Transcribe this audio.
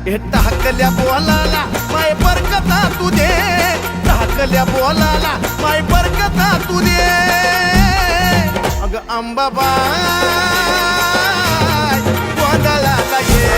हे टाकल्या बोलाला माय बरकता तू दे, टाकल्या बोलाला माय बरकता तू दे. अग अंबाबाई गोंधळाला ये